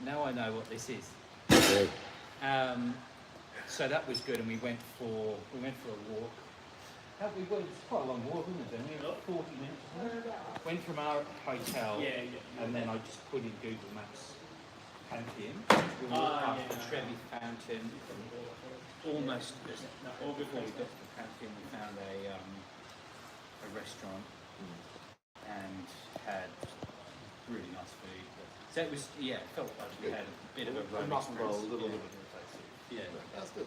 now I know what this is. Yeah. So that was good, and we went for a walk. It's quite a long walk, wasn't it? Only about 40 minutes. Went from our hotel, and then I just put in Google Maps Pantheon. We walked past the Trevi Fountain. Almost before we got to the Pantheon, we found a restaurant and had really nice food. So it was, it felt like we had a bit of a road experience. A little bit of a Yeah, that's good.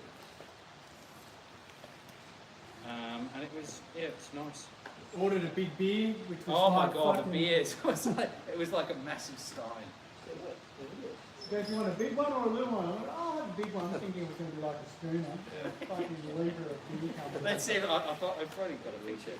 and it was, it's nice. Ordered a big beer, which was Oh my like god, the fucking- beers! It was like a massive stein. He goes, you want a big one or a little one? I went, oh, I'll have a big one. I'm thinking it was going to be like a schooner. Fucking litre of beer coming. Let's see. I thought I've probably got a picture.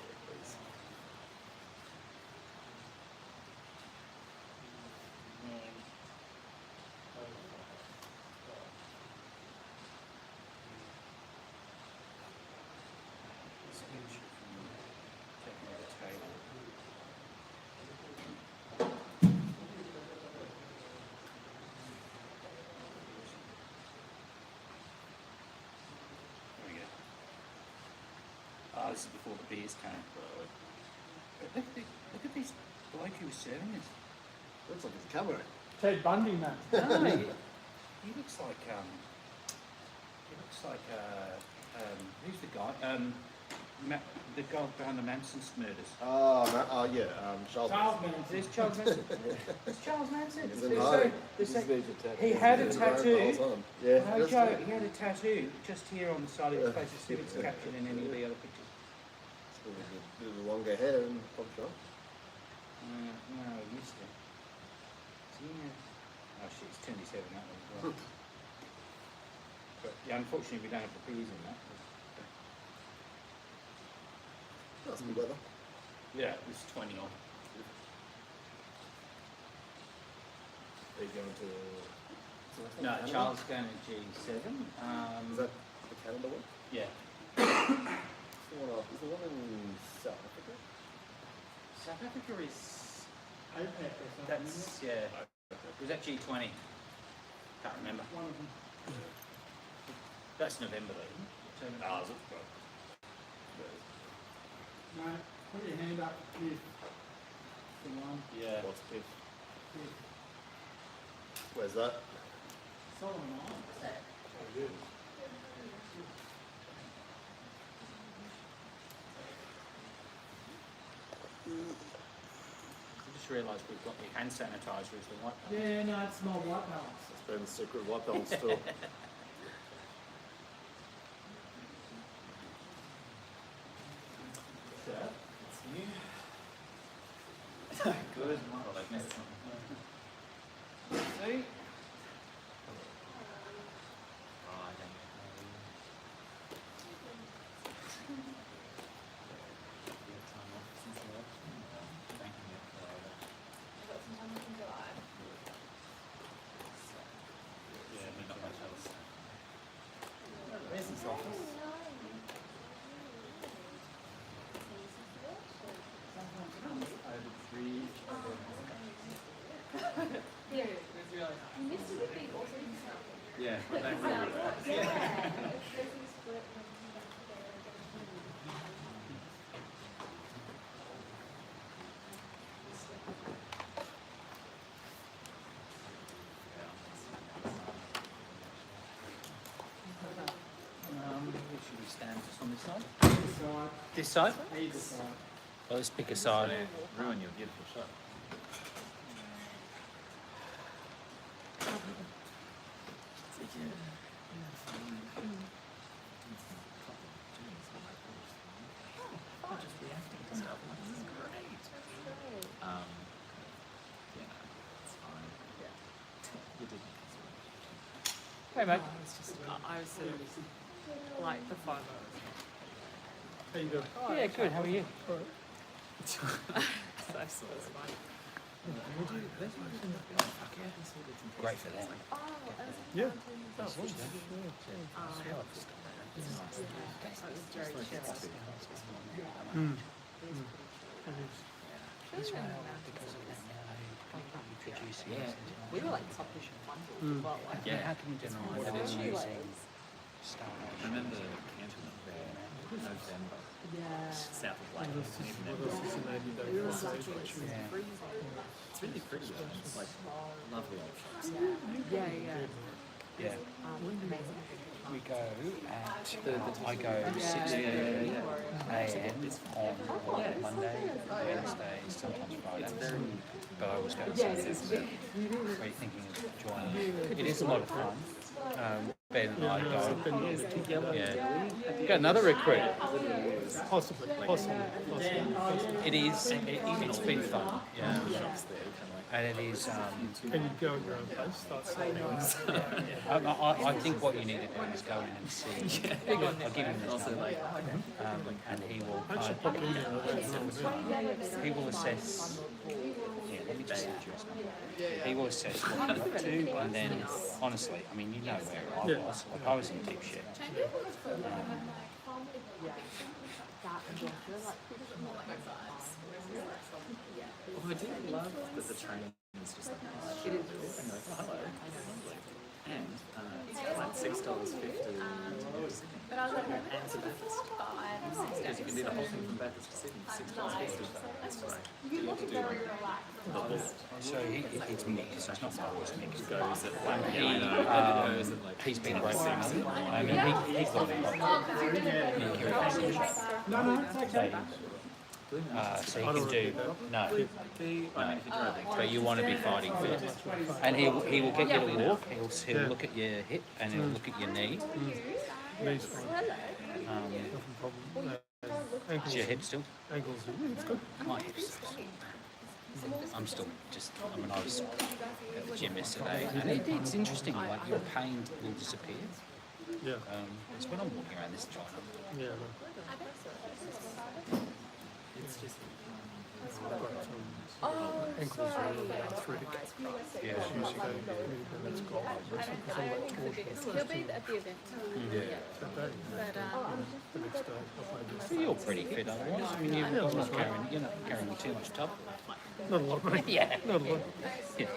Oh, this is before the beers came. Look at this bloke who was serving us. Looks like it's a camera. Ted Bundy, man. No, he looks like who's the guy? The guy behind the Manson murders. Charles. Charles Manson. There's Charles Manson. There's Charles Manson. He's in hiding. He had a tattoo. Yeah. No joke, he had a tattoo just here on the side of his face. See if it's captured in any of the other pictures. Bit of longer hair and pop shot. No, I missed it. Oh shit, it's 27 that one as well. But yeah, unfortunately we don't have the beers in that. That's good weather. Yeah, it was 20 on. Are you going to... No, Charles going to G7. Is that the Canada one? Yeah. Is the one in South Africa? South Africa is... APEC or something. That's, yeah. It was at G20. Can't remember. One of them. That's November though, isn't it? Ah, is it? No, put your hand up if the one. Yeah. What's Piff? If Where's that? Solomon Islands. Oh, good. I just realised we've got the hand sanitizer as the white one. Yeah, no, it's my white balance. It's been the secret white balance still. Good. Well, they've missed something. See? Where's his office? Yeah, should we stand just on this side? This side? Either side. Well, let's pick a side. Ruin your beautiful shot. Hey, mate. I was sort of like the photos. How you doing? Yeah, good. How are you? So I saw this one. Great for them. Yeah. Israel, because of that, now they introduce see Yeah. this? We were like top-ish bundles as well. Like, Yeah, how can you deny that it's using shoelace. I starvation? remember camping up there in November, Yeah. south of Lake. What else is in 80 We day were stage? lucky. It was Yeah. freezing. It's really pretty though. It's like lovely old shops. Yeah, yeah. Yeah. Amazing. We go at, I go 6 Yeah. a.m. on Monday, Wednesday, sometimes Friday. But I always go at Saturdays. Are you thinking of joining? It is a lot of fun. Ben and I go. Yeah. Got another recruit. Possibly. It is. It's been fun. Yeah. Shops there, kind of like. And it is. Can you go at your own pace? Start selling things. I think what you need to do is go in and see. I'll give him this Also number, like, and he will. I should pop in there. He will assess. Yeah, let me just address number. He will assess what you're up to, and then honestly, I mean, you know where I was. Like I was in deep shit. oh, I do love that the training is just like, oh, It is. and you're like, oh, hello. And it's like $6.50 But I was like, and to Bathurst. Because you can do the whole thing from Bathurst to Sydney, $6.50. That's right. You have to do the whole. So it's mixed. It's not always mixed. Goes at like, He, goes at like he's been great with me. I mean, he's got No, it's okay. so he can do no. I mean, if you're driving. But you want to be fighting fit, and he will get you to walk. He'll look at your hip and he'll look at your knee. Knees fine. Nothing problem. Is your hip still? Ankles. It's good. My hips. I'm still just. I mean, I was at the gym yesterday, and it's interesting. Like your pain will disappear. Yeah. It's when I'm walking around this joint. Yeah. It's just, I've got ankles are a little bit arthritic. Yeah. Usually go let's go. Because I'm like torsion. he'll be at the event. Yeah. That day. But The next day, I'll play You're pretty fit otherwise. I mean, you're not carrying too much tub. Not a lot, mate. Yeah. Not a lot. Yeah.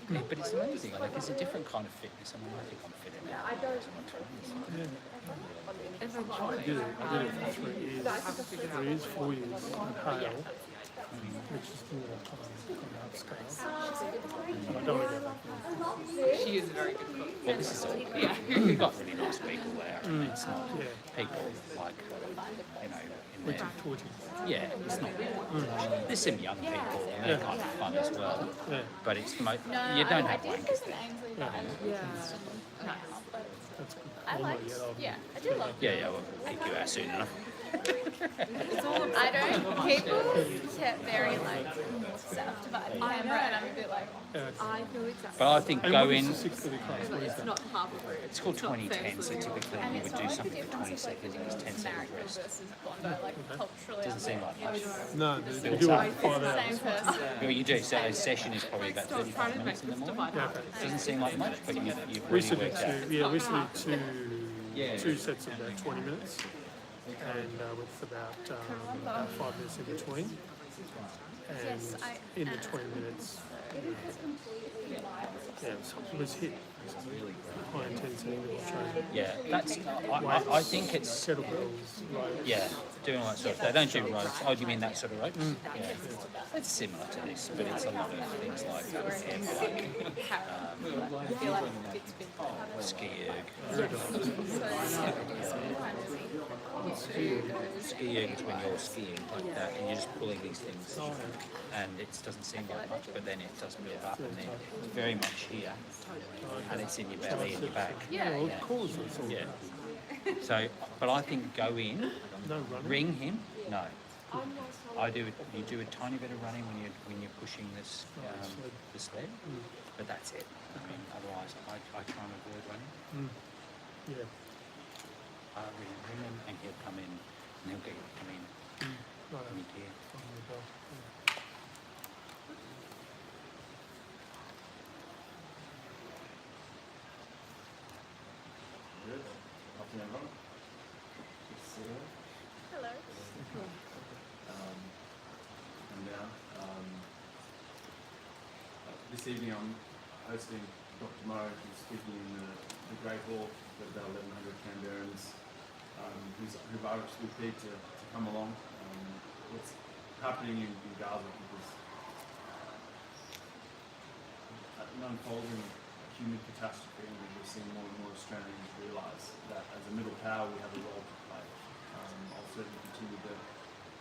But it's amazing. Like it's a different kind of fitness. I mean, I think I'm fit enough. I did it for 3 years, 4 years at Hale, which is more upscale. I don't want to go back. She is a very good cook. Well, this is all. Yeah. We've got really nice people there. And it's not people like in there. Yeah, it's not. There's some young people and they're kind of fun as well. Yeah. But it's you don't I have did wankers visit there. Ainsley Yeah. now, but That's good. I liked, yeah, I do love Yeah, we'll kick you out soon enough. I don't, people get very like stuffed by the camera and I'm a bit like, I know exactly. But I think And go what is in. the 6:30 class? What is It's that? not half-approved. It's called not 2010, so fair typically and you it's would do not like the something for 20 difference of like seconds. It was 10 seconds America rest. versus Bondi, like culturally. Doesn't seem like much. No, they do it for 5 the hours. same person. Well, you do. So a session is probably about Stop 35 trying to make minutes in the this morning. divide. Doesn't seem like much, but you've We really used to do worked out. two sets of about 20 minutes, and with about 5 minutes in between. And Yes, in the 20 minutes, it was hit. High intensity training. Yeah, that's. I think it's. Kettlebells, ropes. Yeah, doing all that sort of. They don't do ropes. Oh, do you mean that sort of ropes? Yeah, it's similar to this, but it's a lot of things like I feel like it's been ski erg is when you're skiing like that, and you're just pulling these things, and it doesn't seem like much, but then it does build up, and then it's very much here, and it's in your belly and your back. Well, of course, it's all Yeah. So, but I think go in, no running. ring him. No, I do. You do a tiny bit of running when you're pushing this the sled, but that's it. I mean, otherwise, I try and avoid running. Yeah. Ring him, and he'll come in, and he'll get you to come in. Right. Come in here. hello. this evening I'm hosting Dr. Mo, who's speaking in the Great Hall with about 1,100 Canberrans who've RSVP'd to come along. What's happening in Gaza is an unfolding human catastrophe, and we're seeing more and more Australians realise that as a middle power we have a role to play. I'll certainly continue to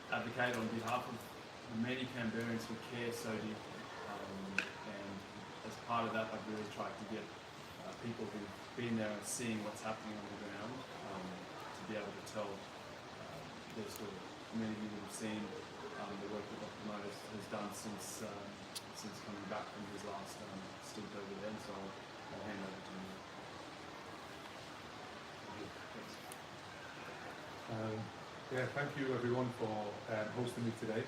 advocate on behalf of the many Canberrans who care so deeply, and as part of that I've really tried to get people who've been there and seeing what's happening on the ground to be able to tell their story. Many of you would have seen the work that Dr. Mo has done since coming back from his last stint over there, so I'll hand over to you. Thank you everyone for hosting me today.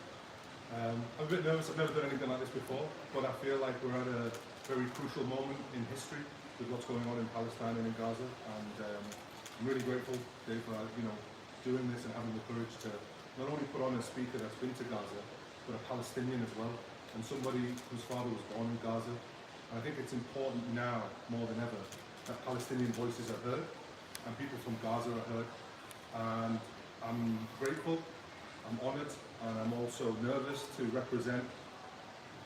I'm a bit nervous, I've never done anything like this before, but I feel like we're at a very crucial moment in history with what's going on in Palestine and in Gaza, and I'm really grateful, Dave, for doing this and having the courage to not only put on a speaker that's been to Gaza, but a Palestinian as well, and somebody whose father was born in Gaza. And I think it's important now, more than ever, that Palestinian voices are heard and people from Gaza are heard. And I'm grateful, I'm honoured, and I'm also nervous to represent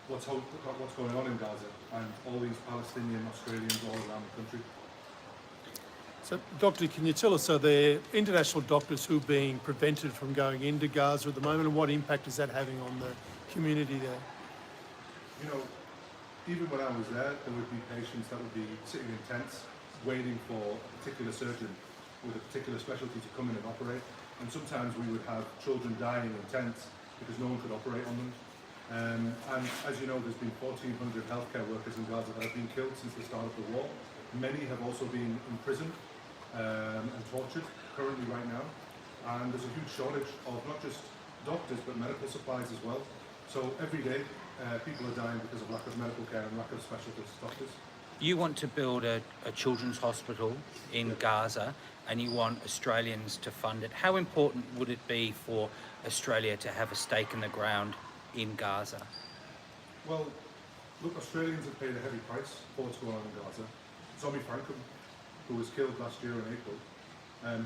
what's going on in Gaza and all these Palestinian Australians all around the country. So, Doctor, can you tell us, are there international doctors who are being prevented from going into Gaza at the moment, and what impact is that having on the community there? You know, even when I was there would be patients that would be sitting in tents waiting for a particular surgeon with a particular specialty to come in and operate. And sometimes we would have children dying in tents because no one could operate on them. And as you know, there's been 1,400 healthcare workers in Gaza that have been killed since the start of the war. Many have also been imprisoned and tortured currently right now. And there's a huge shortage of not just doctors, but medical supplies as well. So every day, people are dying because of lack of medical care and lack of specialist doctors. You want to build a children's hospital in Gaza, and you want Australians to fund it. How important would it be for Australia to have a stake in the ground in Gaza? Well, look, Australians have paid a heavy price for what's going on in Gaza. Zombie Frankham, who was killed last year in April,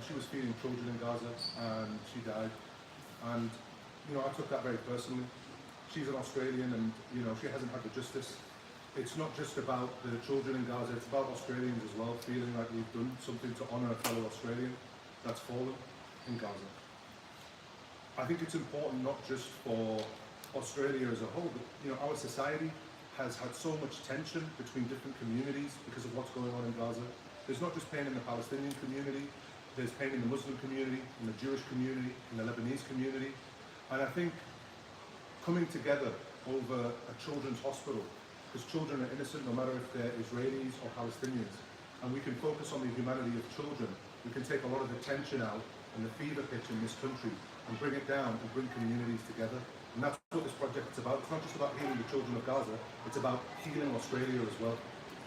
she was feeding children in Gaza and she died. And, you know, I took that very personally. She's an Australian and, you know, she hasn't had the justice. It's not just about the children in Gaza, it's about Australians as well, feeling like we've done something to honour a fellow Australian that's fallen in Gaza. I think it's important not just for Australia as a whole, but you know, our society has had so much tension between different communities because of what's going on in Gaza. There's not just pain in the Palestinian community, there's pain in the Muslim community, in the Jewish community, in the Lebanese community. And I think coming together over a children's hospital, because children are innocent no matter if they're Israelis or Palestinians, and we can focus on the humanity of children, we can take a lot of the tension out and the fever pitch in this country and bring it down and bring communities together. And that's what this project is about. It's not just about healing the children of Gaza, it's about healing Australia as well.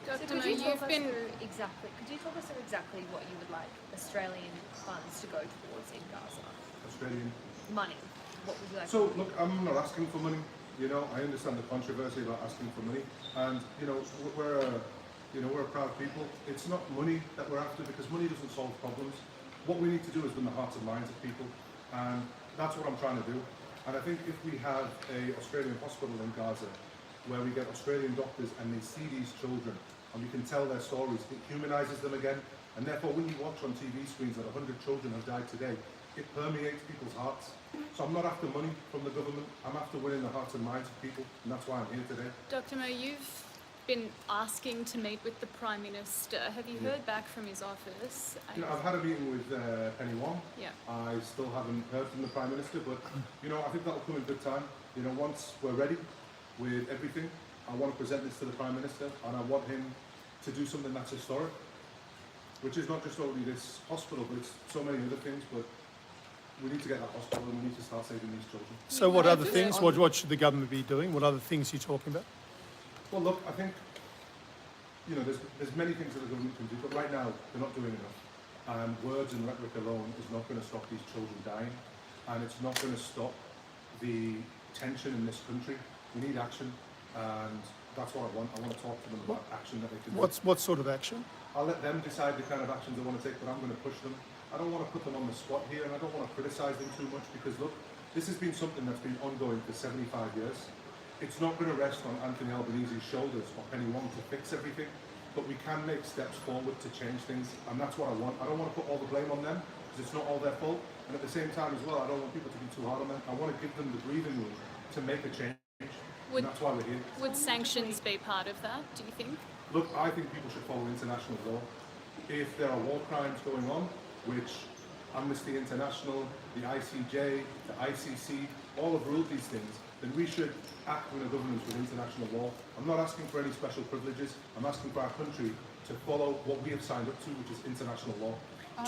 Dr. Mo, you've been... Could you talk us through exactly what you would like Australian funds to go towards in Gaza? Australian Money. What would you like? So, look, I'm not asking for money. You know, I understand the controversy about asking for money, and you know, we're a proud people. It's not money that we're after, because money doesn't solve problems. What we need to do is win the hearts and minds of people, and that's what I'm trying to do. And I think if we have a Australian hospital in Gaza, where we get Australian doctors and they see these children, and we can tell their stories, it humanises them again. And therefore, when you watch on TV screens that 100 children have died today, it permeates people's hearts. So I'm not after money from the government, I'm after winning the hearts and minds of people, and that's why I'm here today. Dr. Mo, you've been asking to meet with the Prime Minister. Have you heard back from his office? You know, I've had a meeting with Penny Wong. Yeah. I still haven't heard from the Prime Minister, but you know, I think that'll come in good time. You know, once we're ready with everything, I want to present this to the Prime Minister, and I want him to do something that's historic, which is not just only this hospital, but it's so many other things. But we need to get that hospital, and we need to start saving these children. So what other things, what should the government be doing? What other things are you talking about? Well, look, I think, you know, there's many things that the government can do, but right now they're not doing enough. And words and rhetoric alone is not going to stop these children dying, and it's not going to stop the tension in this country. We need action, and That's what I want. I want to talk to them about action that they can do. What sort of action? I'll let them decide the kind of actions they want to take, but I'm going to push them. I don't want to put them on the spot here, and I don't want to criticise them too much because, look, this has been something that's been ongoing for 75 years. It's not going to rest on Anthony Albanese's shoulders or Penny Wong to fix everything, but we can make steps forward to change things, and that's what I want. I don't want to put all the blame on them because it's not all their fault, and at the same time as well, I don't want people to be too hard on them. I want to give them the breathing room to make a change, and that's why we're here. Would sanctions be part of that, do you think? Look, I think people should follow international law. If there are war crimes going on, which Amnesty International, the ICJ, the ICC, all have ruled these things, then we should act with a governance with international law. I'm not asking for any special privileges. I'm asking for our country to follow what we have signed up to, which is international law.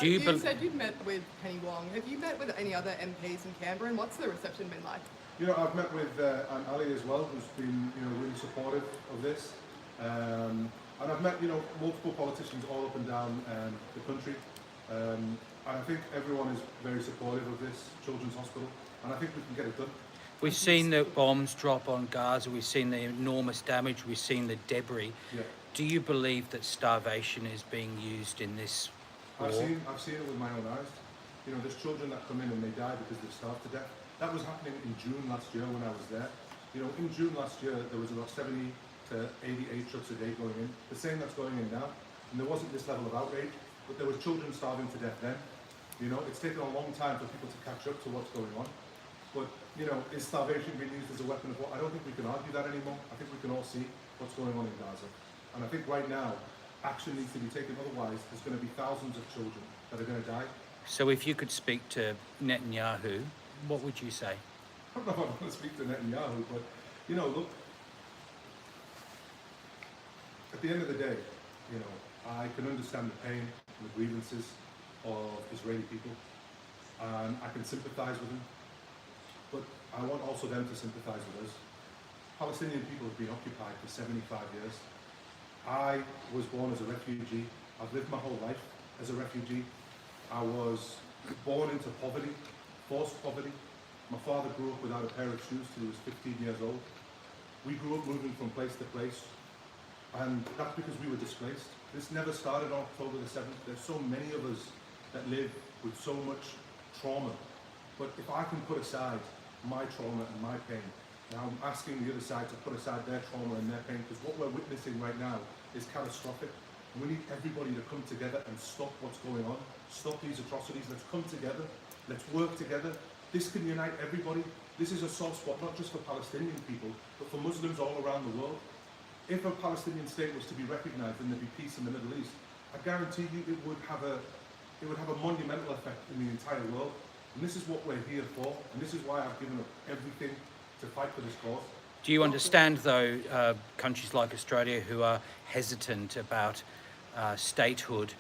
You said you've met with Penny Wong. Have you met with any other MPs in Canberra, and what's the reception been like? You know, I've met with Aunt Ali as well, who's been, really supportive of this. And I've met, multiple politicians all up and down the country. And I think everyone is very supportive of this children's hospital, and I think we can get it done. We've seen the bombs drop on Gaza, we've seen the enormous damage, we've seen the debris. Yeah. Do you believe that starvation is being used in this war? I've seen it with my own eyes. There's children that come in and they die because they've starved to death. That was happening in June last year when I was there. In June last year, there was about 70 to 88 trucks a day going in. The same that's going in now. And there wasn't this level of outrage, but there were children starving to death then. It's taken a long time for people to catch up to what's going on. But, is starvation being used as a weapon of war? I don't think we can argue that anymore. I think we can all see what's going on in Gaza. And I think right now, action needs to be taken. Otherwise, there's going to be thousands of children that are going to die. So if you could speak to Netanyahu, what would you say? I don't know if I'm going to speak to Netanyahu, but, look, at the end of the day, I can understand the pain and the grievances of Israeli people, and I can sympathise with them, but I want also them to sympathise with us. Palestinian people have been occupied for 75 years. I was born as a refugee. I've lived my whole life as a refugee. I was born into poverty, forced poverty. My father grew up without a pair of shoes till he was 15 years old. We grew up moving from place to place, and that's because we were displaced. This never started on October the 7th. There's so many of us that live with so much trauma. But if I can put aside my trauma and my pain, now I'm asking the other side to put aside their trauma and their pain, because what we're witnessing right now is catastrophic. And we need everybody to come together and stop what's going on, stop these atrocities. Let's come together, let's work together. This can unite everybody. This is a soft spot, not just for Palestinian people, but for Muslims all around the world. If a Palestinian state was to be recognized and there'd be peace in the Middle East, I guarantee you it would have a monumental effect in the entire world. And this is what we're here for, and this is why I've given up everything to fight for this cause. Do you understand, though, countries like Australia who are hesitant about statehood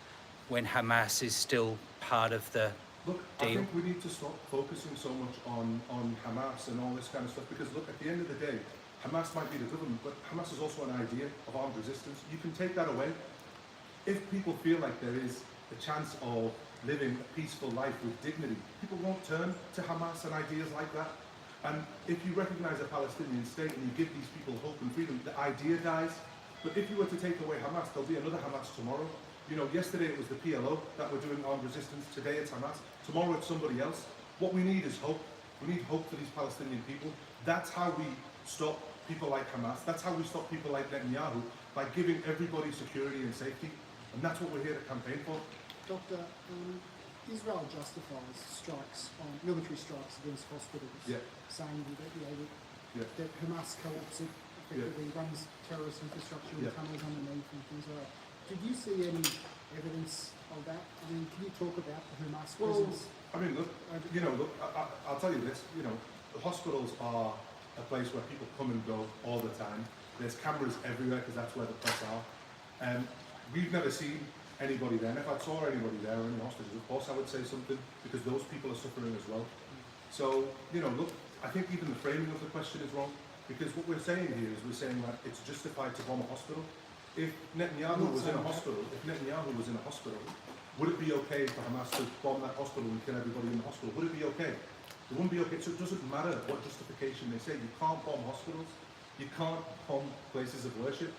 when Hamas is still part of the Look, deal? I think we need to stop focusing so much on Hamas and all this kind of stuff, because look, at the end of the day, Hamas might be the government, but Hamas is also an idea of armed resistance. You can take that away. If people feel like there is a chance of living a peaceful life with dignity, people won't turn to Hamas and ideas like that. And if you recognize a Palestinian state and you give these people hope and freedom, the idea dies. But if you were to take away Hamas, there'll be another Hamas tomorrow. Yesterday it was the PLO that were doing armed resistance. Today it's Hamas. Tomorrow it's somebody else. What we need is hope. We need hope for these Palestinian people. That's how we stop people like Hamas. That's how we stop people like Netanyahu, by giving everybody security and safety. And that's what we're here to campaign for. Doctor, Israel justifies military strikes against hospitals, saying that Hamas co-ops it, effectively runs terrorist infrastructure and tunnels underneath and things like that. Did you see any evidence of that? Can you talk about the Hamas presence? I'll tell you this. The hospitals are a place where people come and go all the time. There's cameras everywhere because that's where the press are. We've never seen anybody there. And if I saw anybody there in the hospitals, of course I would say something, because those people are suffering as well. So, look, I think even the framing of the question is wrong, because what we're saying here is we're saying that it's justified to bomb a hospital. If Netanyahu was in a hospital, would it be okay for Hamas to bomb that hospital and kill everybody in the hospital? Would it be okay? It wouldn't be okay. So it doesn't matter what justification they say. You can't bomb hospitals. You can't bomb places of worship.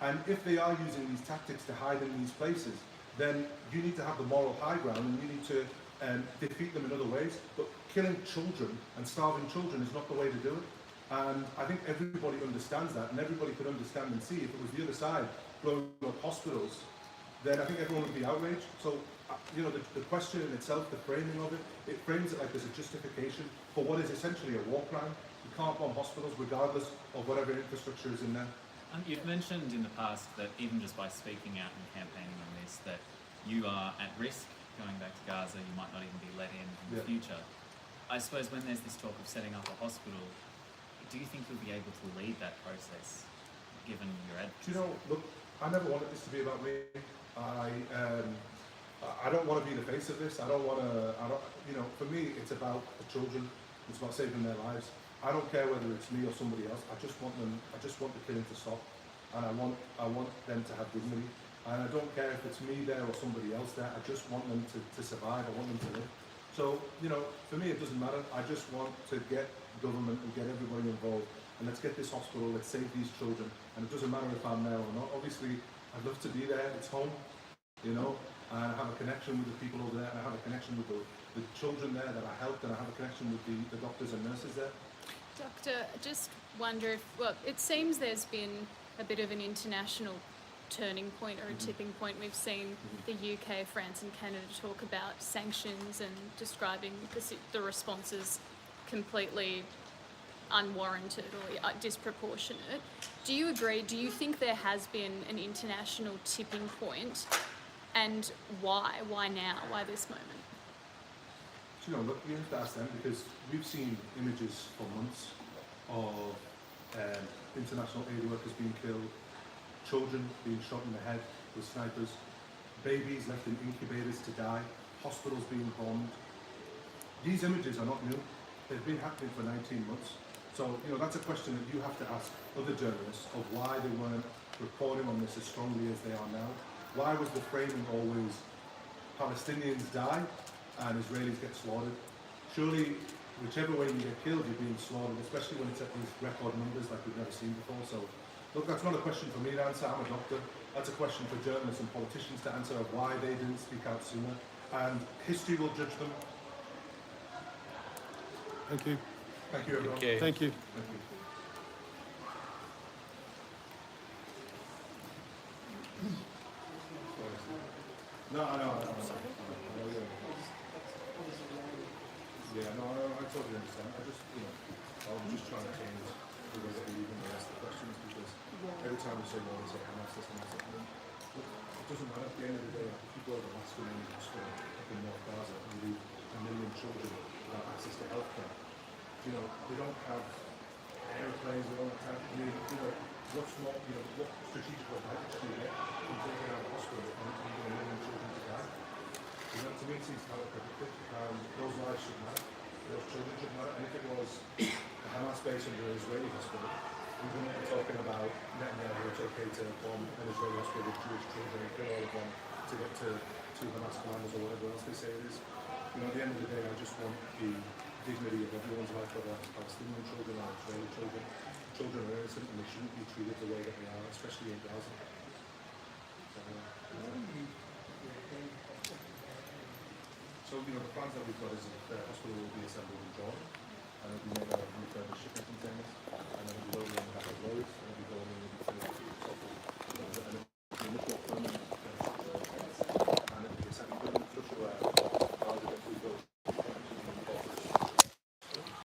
And if they are using these tactics to hide in these places, then you need to have the moral high ground and you need to defeat them in other ways. But killing children and starving children is not the way to do it. And I think everybody understands that, and everybody could understand and see if it was the other side blowing up hospitals, then I think everyone would be outraged. So, you know, the question in itself, the framing of it, it frames it like there's a justification for what is essentially a war crime. You can't bomb hospitals regardless of whatever infrastructure is in there. You've mentioned in the past that even just by speaking out and campaigning on this, that you are at risk going back to Gaza, you might not even be let in the future. I suppose when there's this talk of setting up a hospital, do you think you'll be able to lead that process, given your advocacy? Do you know, look, I never wanted this to be about me. I don't want to be the face of this. I don't, you know, for me, it's about the children. It's about saving their lives. I don't care whether it's me or somebody else. I just want the killing to stop, and I want them to have dignity. And I don't care if it's me there or somebody else there. I just want them to survive. I want them to live. So, you know, for me, it doesn't matter. I just want to get government and get everybody involved, and let's get this hospital. Let's save these children. And it doesn't matter if I'm there or not. Obviously, I'd love to be there. It's home, you know. And I have a connection with the people over there, and I have a connection with the children there that I helped, and I have a connection with the doctors and nurses there. Doctor, I just wonder if, well, it seems there's been a bit of an international turning point or a tipping point. We've seen the UK, France and Canada talk about sanctions and describing the responses completely unwarranted or disproportionate. Do you agree? Do you think there has been an international tipping point? And why? Why now? Why this moment? You know, look, we have to ask them because we've seen images for months of international aid workers being killed, children being shot in the head with snipers, babies left in incubators to die, hospitals being bombed. These images are not new. They've been happening for 19 months. So, you know, that's a question that you have to ask other journalists of why they weren't reporting on this as strongly as they are now. Why was the framing always Palestinians die and Israelis get slaughtered? Surely, whichever way you get killed, you're being slaughtered, especially when it's at these record numbers like we've never seen before. So, look, that's not a question for me to answer. I'm a doctor. That's a question for journalists and politicians to answer of why they didn't speak out sooner. And history will judge them. Thank you. Thank you, everyone. Okay. Thank you. Thank you. No, yeah, no, I totally understand. I just, you know, I'm just trying to change the way that we even ask the questions because every time we say, well, we say, I'm asked this and that's it. Look, it doesn't matter. At the end of the day, if you go to the last remaining hospital up in North Gaza and leave 1 million children without access to healthcare, you know, they don't have airplanes, they don't have, you know, what's more, you know, what strategic advantage do you get from taking out a hospital and leaving 1 million children to die? You know, to me it seems counterproductive. Those lives should matter. Those children should matter. And if it was a Hamas base under an Israeli hospital, we wouldn't be talking about Netanyahu, it's okay to bomb an Israeli hospital with Jewish children and kill all of them to get to Hamas commanders or whatever else they say it is. You know, at the end of the day, I just want the dignity of everyone's life, whether it's Palestinian children or Israeli children. Children are innocent and they shouldn't be treated the way that they are, especially in Gaza. So, you know, the plans that we've got is that the hospital will be assembled in Jordan.